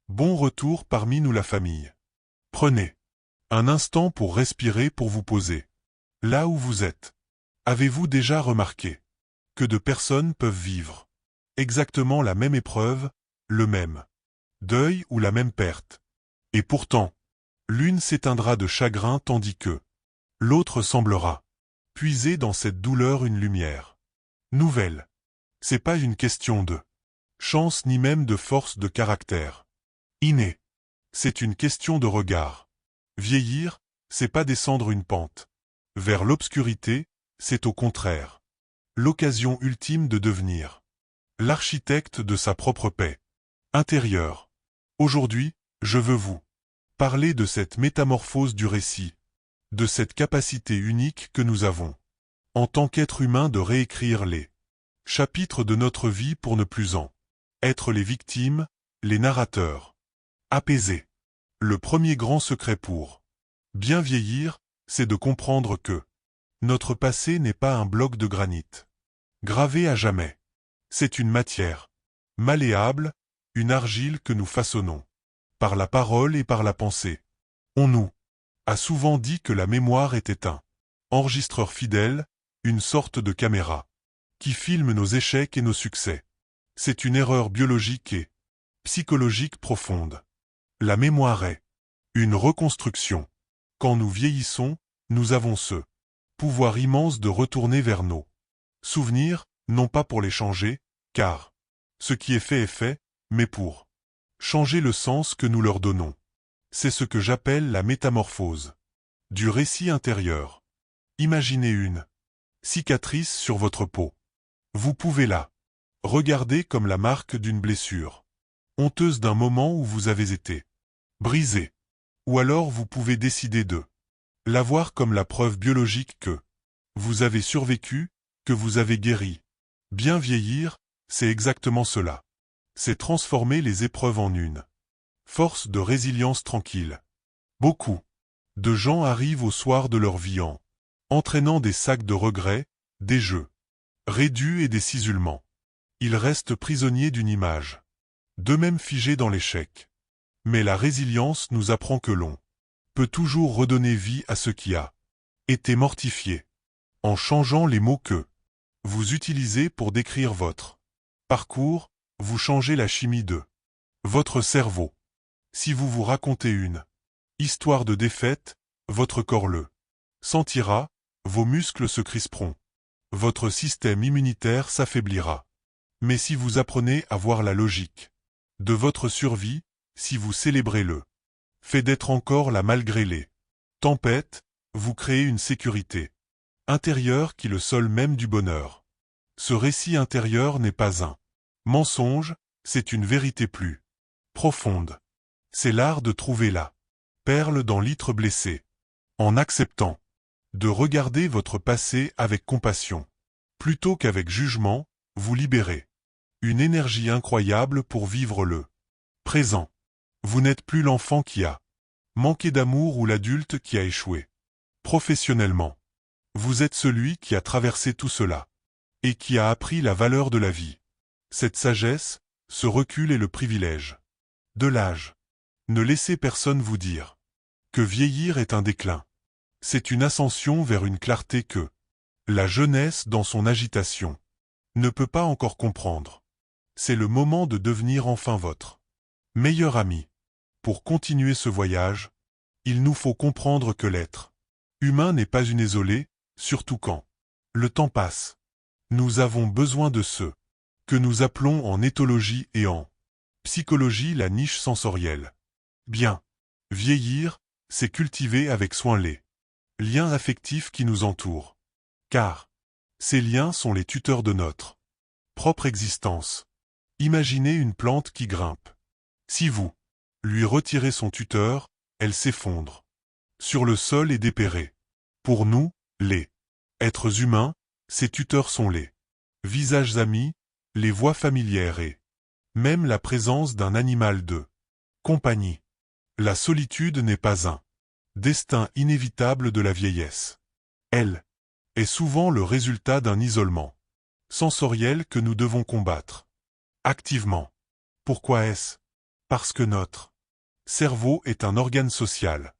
Bon retour parmi nous la famille. Prenez un instant pour respirer, pour vous poser. Là où vous êtes. Avez-vous déjà remarqué que deux personnes peuvent vivre exactement la même épreuve, le même deuil ou la même perte? Et pourtant, l'une s'éteindra de chagrin tandis que l'autre semblera puiser dans cette douleur une lumière nouvelle. C'est pas une question de chance ni même de force de caractère innée. C'est une question de regard. Vieillir, c'est pas descendre une pente vers l'obscurité, c'est au contraire l'occasion ultime de devenir l'architecte de sa propre paix intérieure. Aujourd'hui, je veux vous parler de cette métamorphose du récit, de cette capacité unique que nous avons, en tant qu'être humain, de réécrire les chapitres de notre vie pour ne plus en être les victimes, les narrateurs. Apaisés. Le premier grand secret pour bien vieillir, c'est de comprendre que notre passé n'est pas un bloc de granit gravé à jamais. C'est une matière malléable, une argile que nous façonnons par la parole et par la pensée. On nous a souvent dit que la mémoire était un enregistreur fidèle, une sorte de caméra qui filme nos échecs et nos succès. C'est une erreur biologique et psychologique profonde. La mémoire est une reconstruction. Quand nous vieillissons, nous avons ce pouvoir immense de retourner vers nos souvenirs, non pas pour les changer, car ce qui est fait, mais pour changer le sens que nous leur donnons. C'est ce que j'appelle la métamorphose du récit intérieur. Imaginez une cicatrice sur votre peau. Vous pouvez la regarder comme la marque d'une blessure honteuse d'un moment où vous avez été brisé. Ou alors vous pouvez décider de la voir comme la preuve biologique que vous avez survécu, que vous avez guéri. Bien vieillir, c'est exactement cela. C'est transformer les épreuves en une force de résilience tranquille. Beaucoup de gens arrivent au soir de leur vie en entraînant des sacs de regrets, des jeux réduits et des cisaillements. Ils restent prisonniers d'une image, d'eux-mêmes figés dans l'échec. Mais la résilience nous apprend que l'on peut toujours redonner vie à ce qui a été mortifié, en changeant les mots que vous utilisez pour décrire votre parcours. Vous changez la chimie de votre cerveau. Si vous vous racontez une histoire de défaite, votre corps le sentira, vos muscles se crisperont, votre système immunitaire s'affaiblira. Mais si vous apprenez à voir la logique de votre survie, si vous célébrez le fait d'être encore là malgré les tempêtes, vous créez une sécurité intérieure qui est le sol même du bonheur. Ce récit intérieur n'est pas un mensonge, c'est une vérité plus profonde. C'est l'art de trouver la perle dans l'itre blessé. En acceptant de regarder votre passé avec compassion, plutôt qu'avec jugement, vous libérez une énergie incroyable pour vivre le présent. Vous n'êtes plus l'enfant qui a manqué d'amour ou l'adulte qui a échoué professionnellement. Vous êtes celui qui a traversé tout cela et qui a appris la valeur de la vie. Cette sagesse, ce recul est le privilège de l'âge. Ne laissez personne vous dire que vieillir est un déclin. C'est une ascension vers une clarté que la jeunesse, dans son agitation, ne peut pas encore comprendre. C'est le moment de devenir enfin votre meilleur ami. Pour continuer ce voyage, il nous faut comprendre que l'être humain n'est pas une isolée, surtout quand le temps passe. Nous avons besoin de ce que nous appelons en éthologie et en psychologie la niche sensorielle. Bien vieillir, c'est cultiver avec soin les liens affectifs qui nous entourent. Car ces liens sont les tuteurs de notre propre existence. Imaginez une plante qui grimpe. Si vous lui retirez son tuteur, elle s'effondre sur le sol et dépérit. Pour nous, les êtres humains, ces tuteurs sont les visages amis, les voix familières et même la présence d'un animal de compagnie. La solitude n'est pas un destin inévitable de la vieillesse. Elle est souvent le résultat d'un isolement sensoriel que nous devons combattre activement. Pourquoi est-ce Parce que notre cerveau est un organe social.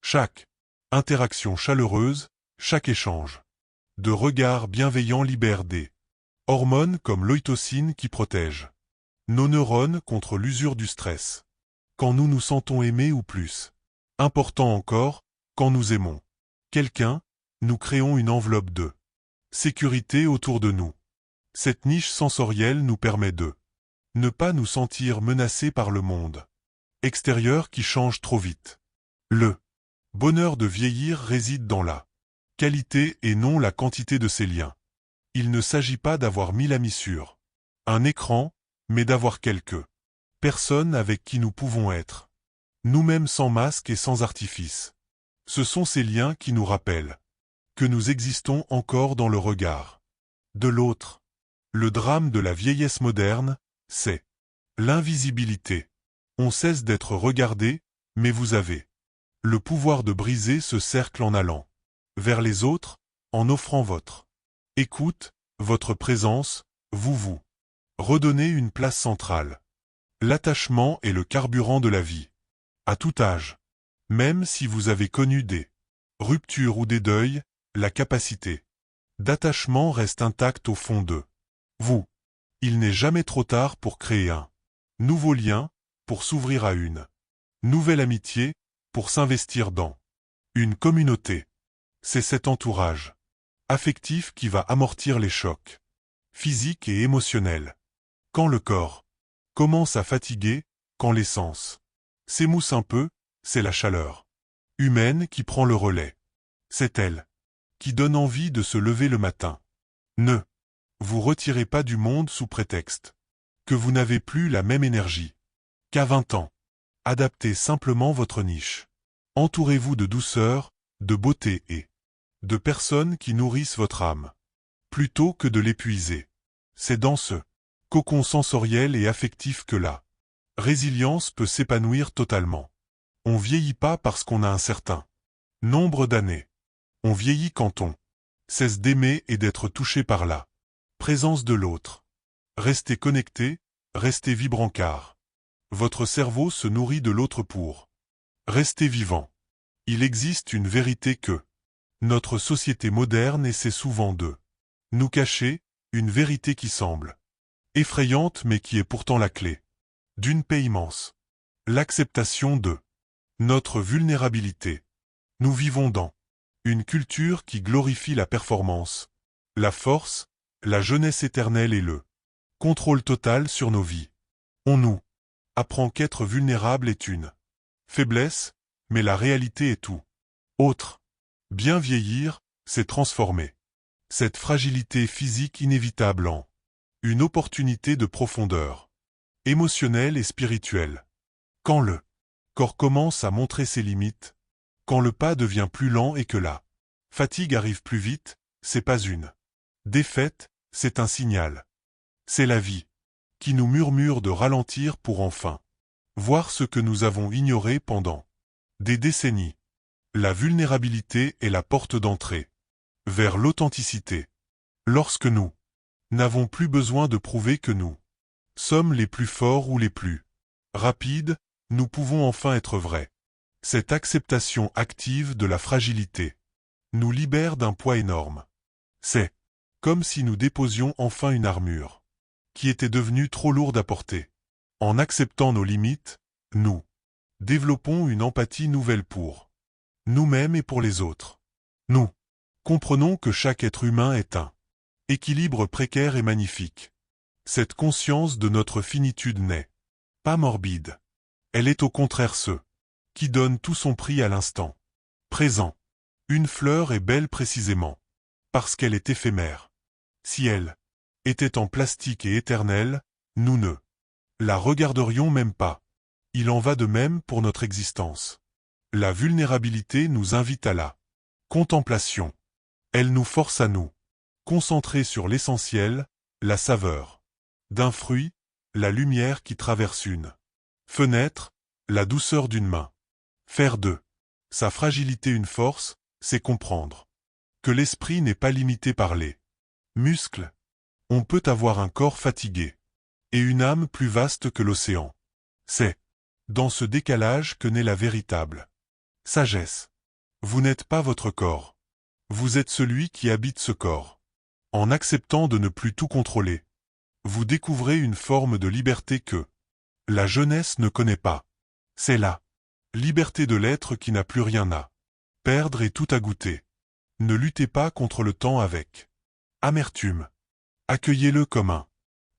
Chaque interaction chaleureuse, chaque échange de regards bienveillants libère des hormones comme l'ocytocine qui protège nos neurones contre l'usure du stress. Quand nous nous sentons aimés ou plus important encore, quand nous aimons quelqu'un, nous créons une enveloppe de sécurité autour de nous. Cette niche sensorielle nous permet de ne pas nous sentir menacés par le monde extérieur qui change trop vite. Le bonheur de vieillir réside dans la qualité et non la quantité de ses liens. Il ne s'agit pas d'avoir 1000 amis sur un écran, mais d'avoir quelques personnes avec qui nous pouvons être nous-mêmes sans masque et sans artifice. Ce sont ces liens qui nous rappellent que nous existons encore dans le regard de l'autre. Le drame de la vieillesse moderne, c'est l'invisibilité. On cesse d'être regardé, mais vous avez le pouvoir de briser ce cercle en allant vers les autres, en offrant votre écoute, votre présence, vous redonnez une place centrale. L'attachement est le carburant de la vie. À tout âge. Même si vous avez connu des ruptures ou des deuils, la capacité d'attachement reste intacte au fond de vous. Il n'est jamais trop tard pour créer un nouveau lien, pour s'ouvrir à une nouvelle amitié, pour s'investir dans une communauté. C'est cet entourage affectif qui va amortir les chocs physiques et émotionnels. Quand le corps commence à fatiguer, quand les sens s'émoussent un peu, c'est la chaleur humaine qui prend le relais. C'est elle qui donne envie de se lever le matin. Ne vous retirez pas du monde sous prétexte que vous n'avez plus la même énergie qu'à 20 ans. Adaptez simplement votre niche. Entourez-vous de douceur, de beauté et de personnes qui nourrissent votre âme, plutôt que de l'épuiser. C'est dans ce cocon sensoriel et affectif que la résilience peut s'épanouir totalement. On vieillit pas parce qu'on a un certain nombre d'années. On vieillit quand on cesse d'aimer et d'être touché par la présence de l'autre. Restez connecté, restez vibrant car votre cerveau se nourrit de l'autre pour rester vivant. Il existe une vérité que notre société moderne essaie souvent de nous cacher, une vérité qui semble effrayante mais qui est pourtant la clé d'une paix immense. L'acceptation de notre vulnérabilité. Nous vivons dans une culture qui glorifie la performance, la force, la jeunesse éternelle et le contrôle total sur nos vies. On nous apprend qu'être vulnérable est une faiblesse, mais la réalité est tout autre. Bien vieillir, c'est transformer cette fragilité physique inévitable en une opportunité de profondeur émotionnelle et spirituelle. Quand le corps commence à montrer ses limites, quand le pas devient plus lent et que la fatigue arrive plus vite, c'est pas une défaite, c'est un signal. C'est la vie qui nous murmure de ralentir pour enfin voir ce que nous avons ignoré pendant des décennies. La vulnérabilité est la porte d'entrée vers l'authenticité. Lorsque nous n'avons plus besoin de prouver que nous sommes les plus forts ou les plus rapides, nous pouvons enfin être vrais. Cette acceptation active de la fragilité nous libère d'un poids énorme. C'est comme si nous déposions enfin une armure qui était devenue trop lourde à porter. En acceptant nos limites, nous développons une empathie nouvelle pour nous-mêmes et pour les autres. Nous comprenons que chaque être humain est un équilibre précaire et magnifique. Cette conscience de notre finitude n'est pas morbide. Elle est au contraire ce qui donne tout son prix à l'instant présent. Une fleur est belle précisément parce qu'elle est éphémère. Si elle était en plastique et éternelle, nous ne la regarderions même pas. Il en va de même pour notre existence. La vulnérabilité nous invite à la contemplation. Elle nous force à nous concentrer sur l'essentiel, la saveur d'un fruit, la lumière qui traverse une fenêtre, la douceur d'une main. Faire de sa fragilité une force, c'est comprendre que l'esprit n'est pas limité par les muscles. On peut avoir un corps fatigué et une âme plus vaste que l'océan. C'est dans ce décalage que naît la véritable sagesse. Vous n'êtes pas votre corps. Vous êtes celui qui habite ce corps. En acceptant de ne plus tout contrôler, vous découvrez une forme de liberté que la jeunesse ne connaît pas. C'est la liberté de l'être qui n'a plus rien à perdre et tout à goûter. Ne luttez pas contre le temps avec amertume. Accueillez-le comme un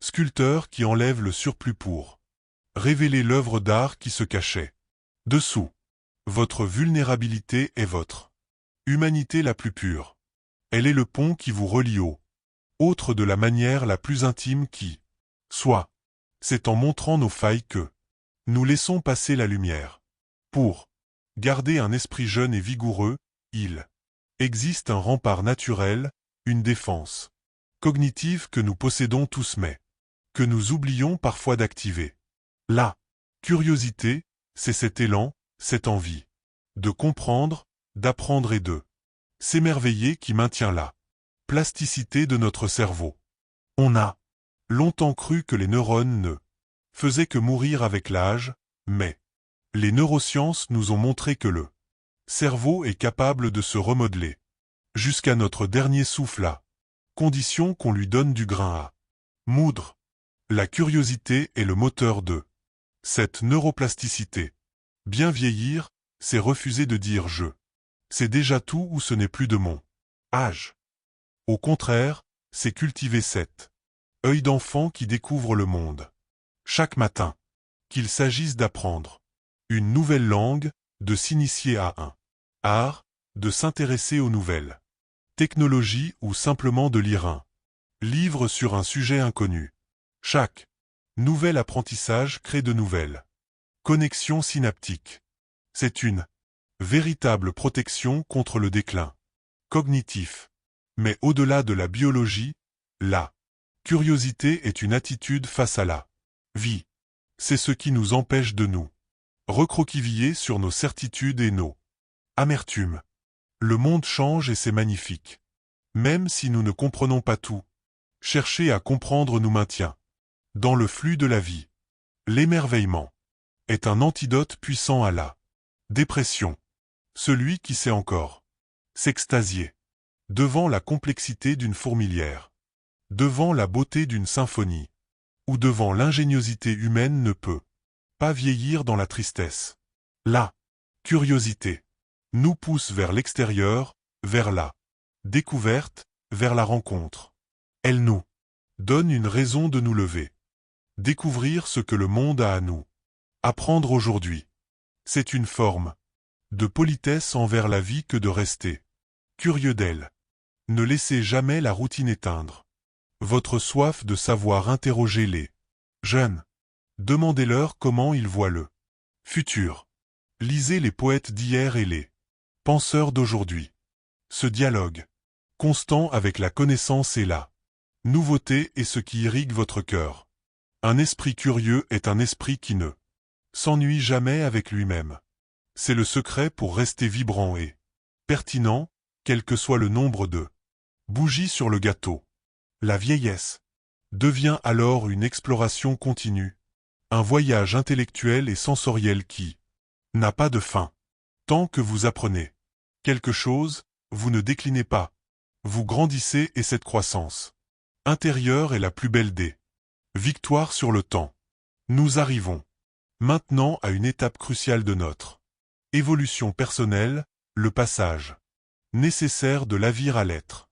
sculpteur qui enlève le surplus pour révéler l'œuvre d'art qui se cachait dessous. Votre vulnérabilité est votre humanité la plus pure. Elle est le pont qui vous relie au autre de la manière la plus intime qui soit. C'est en montrant nos failles que nous laissons passer la lumière. Pour garder un esprit jeune et vigoureux, il existe un rempart naturel, une défense cognitive que nous possédons tous mais que nous oublions parfois d'activer. La curiosité, c'est cet élan, cette envie de comprendre, d'apprendre et de s'émerveiller qui maintient la plasticité de notre cerveau. On a longtemps cru que les neurones ne faisaient que mourir avec l'âge, mais les neurosciences nous ont montré que le cerveau est capable de se remodeler jusqu'à notre dernier souffle à condition qu'on lui donne du grain à moudre. La curiosité est le moteur de cette neuroplasticité. Bien vieillir, c'est refuser de dire je sais déjà tout ou ce n'est plus de mon âge. Au contraire, c'est cultiver cet œil d'enfant qui découvre le monde chaque matin. Qu'il s'agisse d'apprendre une nouvelle langue, de s'initier à un art, de s'intéresser aux nouvelles technologies ou simplement de lire un livre sur un sujet inconnu. Chaque nouvel apprentissage crée de nouvelles connexions synaptiques. C'est une véritable protection contre le déclin cognitif. Mais au-delà de la biologie, la curiosité est une attitude face à la vie. C'est ce qui nous empêche de nous recroqueviller sur nos certitudes et nos amertumes. Le monde change et c'est magnifique. Même si nous ne comprenons pas tout, chercher à comprendre nous maintient dans le flux de la vie. L'émerveillement est un antidote puissant à la dépression. Celui qui sait encore s'extasier devant la complexité d'une fourmilière, devant la beauté d'une symphonie, ou devant l'ingéniosité humaine ne peut pas vieillir dans la tristesse. La curiosité nous pousse vers l'extérieur, vers la découverte, vers la rencontre. Elle nous donne une raison de nous lever. Découvrir ce que le monde a à nous apprendre aujourd'hui. C'est une forme de politesse envers la vie que de rester curieux d'elle. Ne laissez jamais la routine éteindre votre soif de savoir. Interroger les jeunes. Demandez-leur comment ils voient le futur. Lisez les poètes d'hier et les penseurs d'aujourd'hui. Ce dialogue constant avec la connaissance et la nouveauté est ce qui irrigue votre cœur. Un esprit curieux est un esprit qui ne s'ennuie jamais avec lui-même. C'est le secret pour rester vibrant et pertinent, quel que soit le nombre de bougies sur le gâteau. La vieillesse devient alors une exploration continue, un voyage intellectuel et sensoriel qui n'a pas de fin. Tant que vous apprenez quelque chose, vous ne déclinez pas. Vous grandissez et cette croissance intérieure est la plus belle des victoires sur le temps. Nous arrivons maintenant à une étape cruciale de notre évolution personnelle, le passage nécessaire de l'avir à l'être.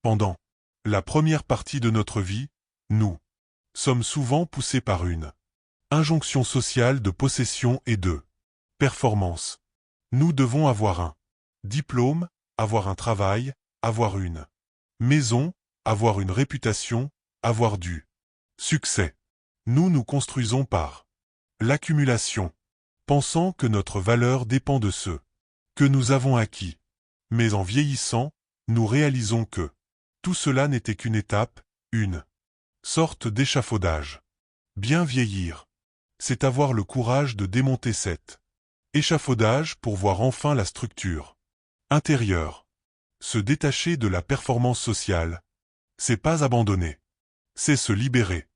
Pendant la première partie de notre vie, nous sommes souvent poussés par une injonction sociale de possession et de performance. Nous devons avoir un diplôme, avoir un travail, avoir une maison, avoir une réputation, avoir du succès. Nous nous construisons par l'accumulation, pensant que notre valeur dépend de ce que nous avons acquis. Mais en vieillissant, nous réalisons que tout cela n'était qu'une étape, une sorte d'échafaudage. Bien vieillir, c'est avoir le courage de démonter cet échafaudage pour voir enfin la structure intérieure. Se détacher de la performance sociale, c'est pas abandonner, c'est se libérer.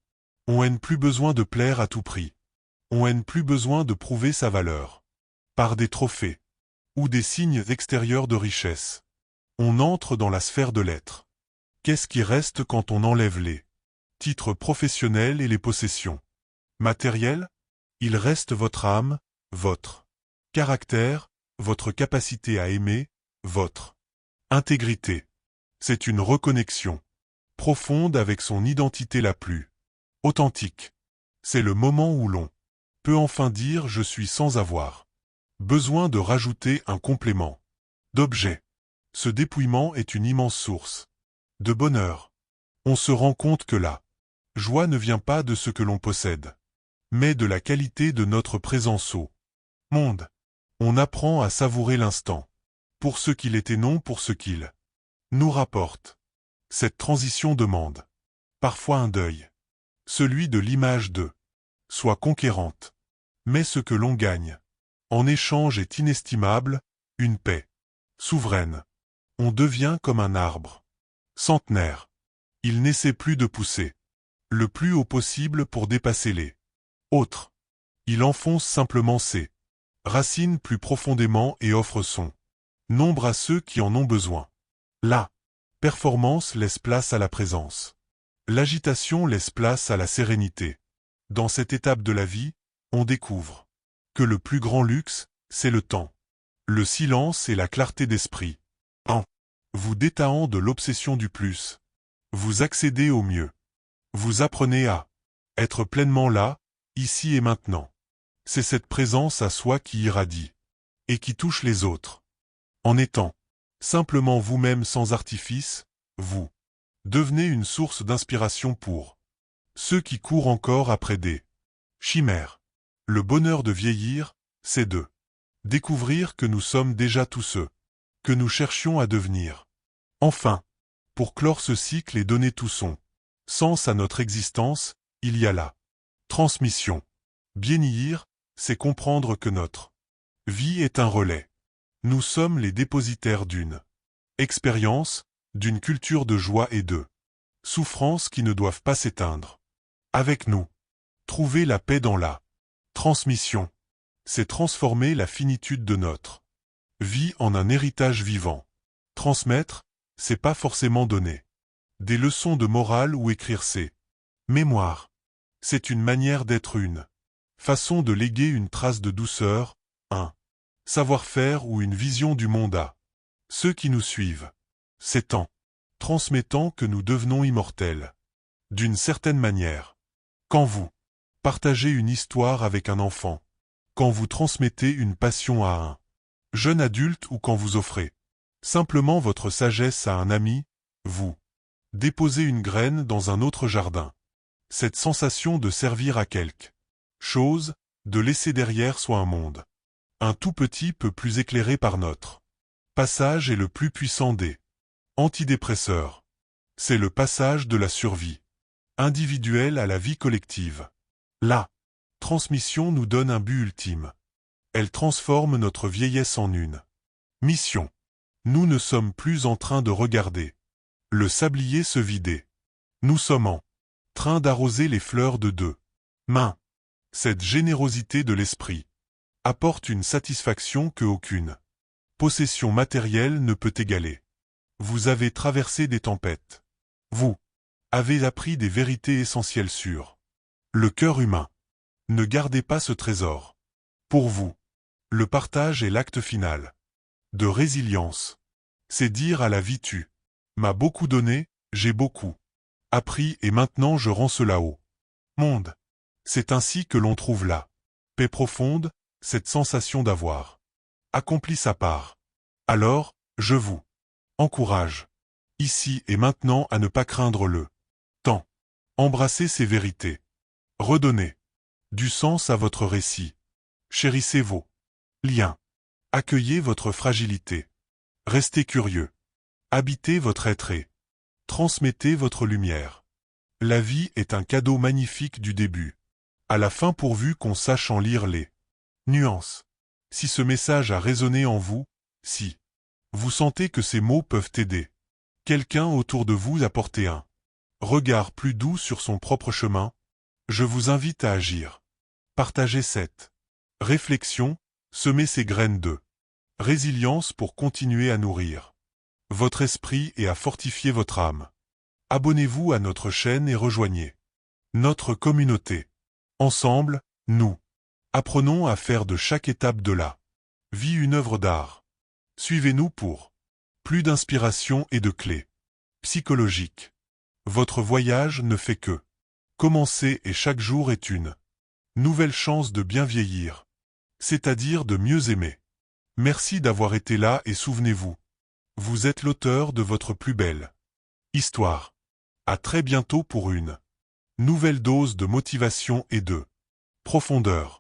On n'a plus besoin de plaire à tout prix. On n'a plus besoin de prouver sa valeur. Par des trophées. Ou des signes extérieurs de richesse. On entre dans la sphère de l'être. Qu'est-ce qui reste quand on enlève les titres professionnels et les possessions matérielles? Il reste votre âme, votre caractère, votre capacité à aimer, votre intégrité. C'est une reconnexion profonde avec son identité la plus authentique. C'est le moment où l'on peut enfin dire « je suis » sans avoir besoin de rajouter un complément d'objet. Ce dépouillement est une immense source de bonheur. On se rend compte que la joie ne vient pas de ce que l'on possède, mais de la qualité de notre présence au monde. On apprend à savourer l'instant, pour ce qu'il est et non pour ce qu'il nous rapporte. Cette transition demande parfois un deuil, celui de l'image de soi conquérante. Mais ce que l'on gagne en échange est inestimable, une paix souveraine. On devient comme un arbre centenaire. Il n'essaie plus de pousser le plus haut possible pour dépasser les autres. Il enfonce simplement ses racines plus profondément et offre son nombre à ceux qui en ont besoin. La performance laisse place à la présence. L'agitation laisse place à la sérénité. Dans cette étape de la vie, on découvre que le plus grand luxe, c'est le temps, le silence et la clarté d'esprit. En vous détaillant de l'obsession du plus, vous accédez au mieux. Vous apprenez à être pleinement là, ici et maintenant. C'est cette présence à soi qui irradie et qui touche les autres. En étant simplement vous-même sans artifice, vous devenez une source d'inspiration pour ceux qui courent encore après des chimères. Le bonheur de vieillir, c'est de découvrir que nous sommes déjà tous ceux que nous cherchions à devenir. Enfin, pour clore ce cycle et donner tout son sens à notre existence, il y a la transmission. Vieillir, c'est comprendre que notre vie est un relais. Nous sommes les dépositaires d'une expérience, d'une culture de joie et de souffrance qui ne doivent pas s'éteindre. Avec nous, trouver la paix dans la transmission, c'est transformer la finitude de notre vie en un héritage vivant. Transmettre, c'est pas forcément donner des leçons de morale ou écrire ses mémoires. C'est une manière d'être, une façon de léguer une trace de douceur, un savoir-faire ou une vision du monde à ceux qui nous suivent. C'est en transmettant que nous devenons immortels. D'une certaine manière. Quand vous partagez une histoire avec un enfant, quand vous transmettez une passion à un jeune adulte ou quand vous offrez simplement votre sagesse à un ami, vous déposez une graine dans un autre jardin. Cette sensation de servir à quelque chose, de laisser derrière soi un monde un tout petit peu plus éclairé par notre passage est le plus puissant des antidépresseurs. C'est le passage de la survie individuelle à la vie collective. La transmission nous donne un but ultime. Elle transforme notre vieillesse en une mission. Nous ne sommes plus en train de regarder le sablier se vider. Nous sommes en train d'arroser les fleurs de deux mains. Cette générosité de l'esprit apporte une satisfaction que aucune possession matérielle ne peut égaler. Vous avez traversé des tempêtes. Vous avez appris des vérités essentielles sur le cœur humain. Ne gardez pas ce trésor. Pour vous, le partage est l'acte final de résilience. C'est dire à la vie tu m'as beaucoup donné, j'ai beaucoup appris et maintenant je rends cela au monde. C'est ainsi que l'on trouve la paix profonde, cette sensation d'avoir accompli sa part. Alors, je vous encourage, ici et maintenant à ne pas craindre le temps. Embrassez ces vérités. Redonnez du sens à votre récit. Chérissez vos liens. Accueillez votre fragilité. Restez curieux. Habitez votre être et transmettez votre lumière. La vie est un cadeau magnifique du début à la fin pourvu qu'on sache en lire les nuances. Si ce message a résonné en vous, si vous sentez que ces mots peuvent aider quelqu'un autour de vous à porter un regard plus doux sur son propre chemin, je vous invite à agir. Partagez cette réflexion, semez ces graines de résilience pour continuer à nourrir votre esprit et à fortifier votre âme. Abonnez-vous à notre chaîne et rejoignez notre communauté. Ensemble, nous apprenons à faire de chaque étape de la vie une œuvre d'art. Suivez-nous pour plus d'inspiration et de clés psychologiques. Votre voyage ne fait que commencer et chaque jour est une nouvelle chance de bien vieillir, c'est-à-dire de mieux aimer. Merci d'avoir été là et souvenez-vous, vous êtes l'auteur de votre plus belle histoire. À très bientôt pour une nouvelle dose de motivation et de profondeur.